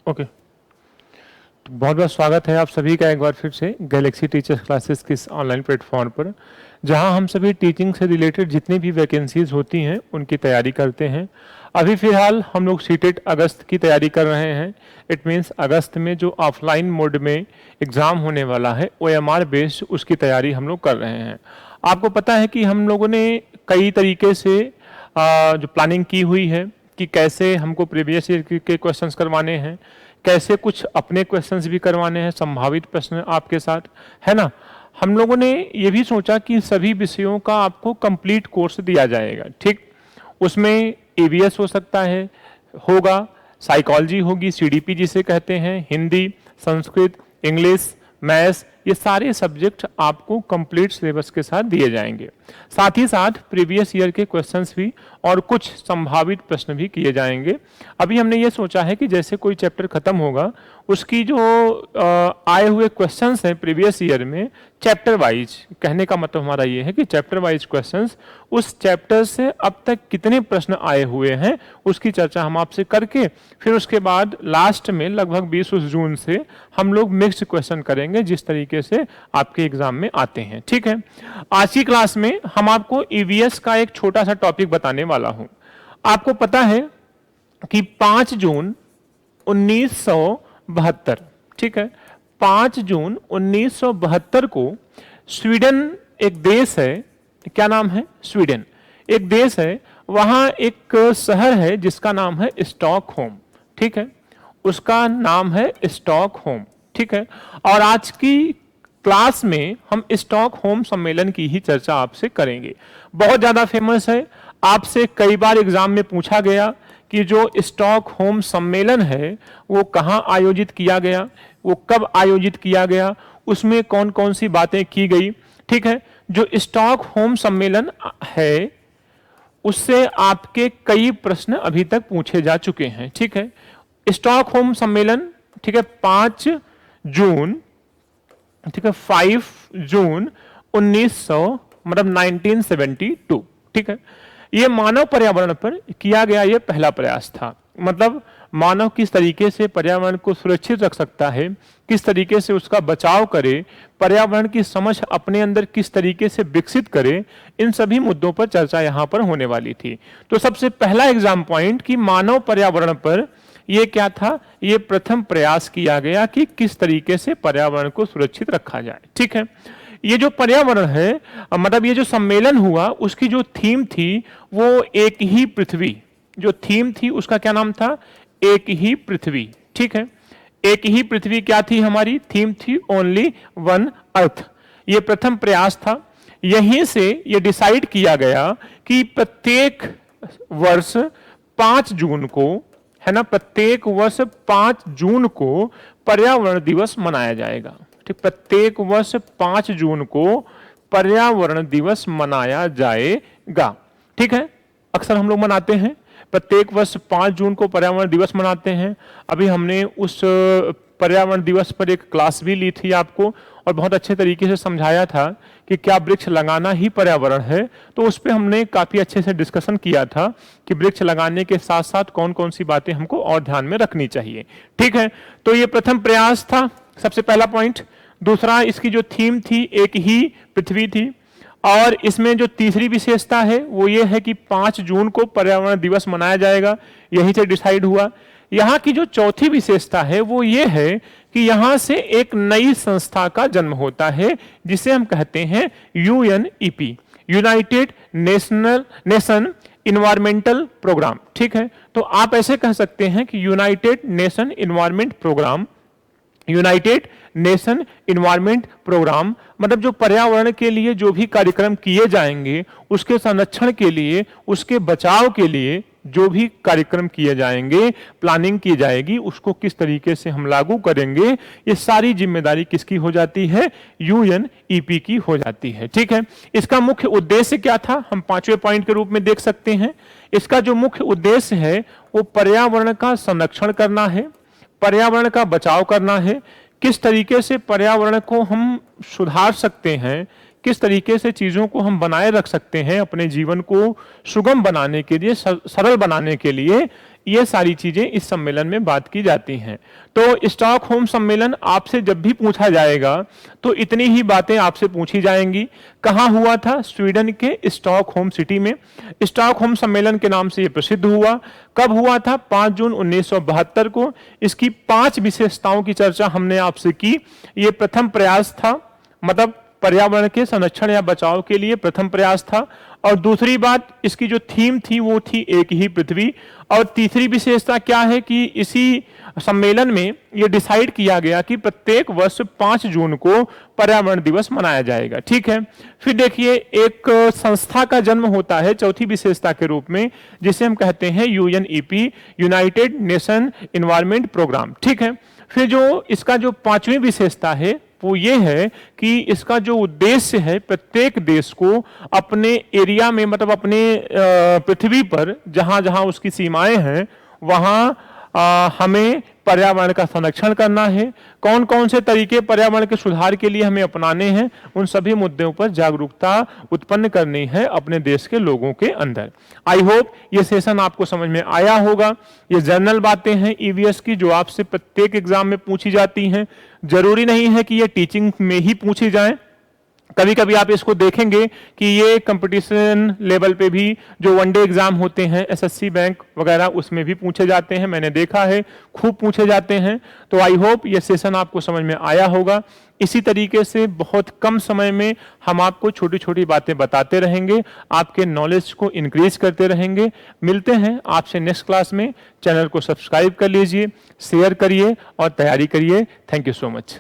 Okay, तो बहुत बहुत स्वागत है आप सभी का एक बार फिर से गैलेक्सी टीचर्स क्लासेस के इस ऑनलाइन प्लेटफॉर्म पर, जहां हम सभी टीचिंग से रिलेटेड जितनी भी वैकेंसीज होती हैं उनकी तैयारी करते हैं। अभी फ़िलहाल हम लोग सीटेट अगस्त की तैयारी कर रहे हैं। इट मीन्स अगस्त में जो ऑफलाइन मोड में एग्ज़ाम होने वाला है OMR बेस्ड, उसकी तैयारी हम लोग कर रहे हैं। आपको पता है कि हम लोगों ने कई तरीके से जो प्लानिंग की हुई है कि कैसे हमको प्रीवियस ईयर के क्वेश्चंस करवाने हैं, कैसे कुछ अपने क्वेश्चंस भी करवाने हैं, संभावित प्रश्न आपके साथ, है ना। हम लोगों ने ये भी सोचा कि सभी विषयों का आपको कंप्लीट कोर्स दिया जाएगा, ठीक। उसमें EVS हो सकता है, होगा, साइकोलॉजी होगी, CDP जिसे कहते हैं, हिंदी, संस्कृत, इंग्लिश, मैथ्स, ये सारे सब्जेक्ट आपको कंप्लीट सिलेबस के साथ दिए जाएंगे। साथ ही साथ प्रीवियस ईयर के क्वेश्चंस भी और कुछ संभावित प्रश्न भी किए जाएंगे। अभी हमने ये सोचा है कि जैसे कोई चैप्टर खत्म होगा, उसकी जो आए हुए क्वेश्चंस हैं प्रीवियस ईयर में, चैप्टर वाइज, कहने का मतलब हमारा ये है कि चैप्टर वाइज क्वेश्चंस, उस चैप्टर से अब तक कितने प्रश्न आए हुए हैं उसकी चर्चा हम आपसे करके फिर उसके बाद लास्ट में लगभग 20 जून से हम लोग मिक्स्ड क्वेश्चन करेंगे जिस तरीके से आपके एग्जाम में आते हैं, ठीक है। आज की क्लास में हम आपको EVS का एक छोटा सा टॉपिक बताने वाला हूं। आपको पता है कि 5 जून 1972, ठीक है, 5 जून 1972 को स्वीडन एक देश है, क्या नाम है, स्वीडन एक देश है, वहां एक शहर है जिसका नाम है स्टॉकहोम, ठीक है, उसका नाम है स्टॉकहोम, ठीक है। और आज की क्लास में हम स्टॉकहोम सम्मेलन की ही चर्चा आपसे करेंगे। बहुत ज्यादा फेमस है, आपसे कई बार एग्जाम में पूछा गया कि जो स्टॉकहोम सम्मेलन है वो कहाँ आयोजित किया गया, वो कब आयोजित किया गया, उसमें कौन कौन सी बातें की गई, ठीक है। जो स्टॉकहोम सम्मेलन है उससे आपके कई प्रश्न अभी तक पूछे जा चुके हैं, ठीक है। स्टॉकहोम सम्मेलन, ठीक है, 5 जून, ठीक है, 5 जून 1900 मतलब 1972, ठीक है। ये मानव पर्यावरण पर किया गया ये पहला प्रयास था। मतलब मानव किस तरीके से पर्यावरण को सुरक्षित रख सकता है, किस तरीके से उसका बचाव करे, पर्यावरण की समझ अपने अंदर किस तरीके से विकसित करे, इन सभी मुद्दों पर चर्चा यहाँ पर होने वाली थी। तो सबसे पहला एग्जाम पॉइंट कि मानव पर्यावरण पर ये क्या था, ये प्रथम प्रयास किया गया कि किस तरीके से पर्यावरण को सुरक्षित रखा जाए, ठीक है। ये जो पर्यावरण है, मतलब ये जो सम्मेलन हुआ, उसकी जो थीम थी वो एक ही पृथ्वी, जो थीम थी उसका क्या नाम था, एक ही पृथ्वी, ठीक है। एक ही पृथ्वी क्या थी, हमारी थीम थी ओनली वन अर्थ। ये प्रथम प्रयास था। यहीं से ये डिसाइड किया गया कि प्रत्येक वर्ष 5 जून को, है ना, प्रत्येक वर्ष 5 जून को पर्यावरण दिवस मनाया जाएगा, ठीक। प्रत्येक वर्ष 5 जून को पर्यावरण दिवस मनाया जाएगा, ठीक है। अक्सर हम लोग मनाते हैं, प्रत्येक वर्ष 5 जून को पर्यावरण दिवस मनाते हैं। अभी हमने उस पर्यावरण दिवस पर एक क्लास भी ली थी आपको, और बहुत अच्छे तरीके से समझाया था कि क्या वृक्ष लगाना ही पर्यावरण है। तो उस पर हमने काफी अच्छे से डिस्कशन किया था कि वृक्ष लगाने के साथ साथ कौन कौन सी बातें हमको और ध्यान में रखनी चाहिए, ठीक है। तो ये प्रथम प्रयास था, सबसे पहला पॉइंट। दूसरा, इसकी जो थीम थी एक ही पृथ्वी थी, और इसमें जो तीसरी विशेषता है वो ये है कि 5 जून को पर्यावरण दिवस मनाया जाएगा, यहीं से डिसाइड हुआ। यहाँ की जो चौथी विशेषता है वो ये है कि यहाँ से एक नई संस्था का जन्म होता है जिसे हम कहते हैं UNEP, United Nation Environmental Program, ठीक है। तो आप ऐसे कह सकते हैं कि United Nation Environment Program, United Nation Environment Program, मतलब जो पर्यावरण के लिए जो भी कार्यक्रम किए जाएंगे, उसके संरक्षण के लिए, उसके बचाव के लिए जो भी कार्यक्रम किए जाएंगे, प्लानिंग की जाएगी, उसको किस तरीके से हम लागू करेंगे, ये सारी जिम्मेदारी किसकी हो जाती है, UNEP की हो जाती है, ठीक है। इसका मुख्य उद्देश्य क्या था, हम 5वें पॉइंट के रूप में देख सकते हैं। इसका जो मुख्य उद्देश्य है वो पर्यावरण का संरक्षण करना है, पर्यावरण का बचाव करना है। किस तरीके से पर्यावरण को हम सुधार सकते हैं, किस तरीके से चीज़ों को हम बनाए रख सकते हैं, अपने जीवन को सुगम बनाने के लिए, सरल बनाने के लिए, ये सारी चीजें इस सम्मेलन में बात की जाती हैं। तो स्टॉकहोम सम्मेलन आपसे जब भी पूछा जाएगा तो इतनी ही बातें आपसे पूछी जाएंगी। कहाँ हुआ था? स्वीडन के स्टॉकहोम सिटी में। स्टॉकहोम सम्मेलन के नाम से ये प्रसिद्ध हुआ। कब हुआ था? 5 जून 1972 को। इसकी 5 विशेषताओं की चर्चा हमने आपसे की। ये प्रथम प्रयास था, मतलब पर्यावरण के संरक्षण या बचाव के लिए प्रथम प्रयास था। और दूसरी बात, इसकी जो थीम थी वो थी एक ही पृथ्वी। और तीसरी विशेषता क्या है कि इसी सम्मेलन में ये डिसाइड किया गया कि प्रत्येक वर्ष 5 जून को पर्यावरण दिवस मनाया जाएगा। ठीक है, फिर देखिए एक संस्था का जन्म होता है चौथी विशेषता के रूप में, जिसे हम कहते हैं UNEP, United Nation Environment Program. ठीक है, फिर जो इसका जो 5वीं विशेषता है वो ये है कि इसका जो उद्देश्य है, प्रत्येक देश को अपने एरिया में, मतलब अपने पृथ्वी पर जहां जहां उसकी सीमाएं हैं वहां हमें पर्यावरण का संरक्षण करना है। कौन कौन से तरीके पर्यावरण के सुधार के लिए हमें अपनाने हैं, उन सभी मुद्दों पर जागरूकता उत्पन्न करनी है अपने देश के लोगों के अंदर। आई होप ये सेशन आपको समझ में आया होगा। ये जनरल बातें हैं ईवीएस की, जो आपसे प्रत्येक एग्जाम में पूछी जाती हैं। जरूरी नहीं है कि ये टीचिंग में ही पूछी जाए। कभी कभी आप इसको देखेंगे कि ये कंपटीशन लेवल पे भी जो वनडे एग्जाम होते हैं, एसएससी बैंक वगैरह, उसमें भी पूछे जाते हैं। मैंने देखा है, खूब पूछे जाते हैं। तो आई होप ये सेशन आपको समझ में आया होगा। इसी तरीके से बहुत कम समय में हम आपको छोटी छोटी बातें बताते रहेंगे, आपके नॉलेज को इंक्रीज करते रहेंगे। मिलते हैं आपसे नेक्स्ट क्लास में। चैनल को सब्सक्राइब कर लीजिए, शेयर करिए और तैयारी करिए। Thank you so much.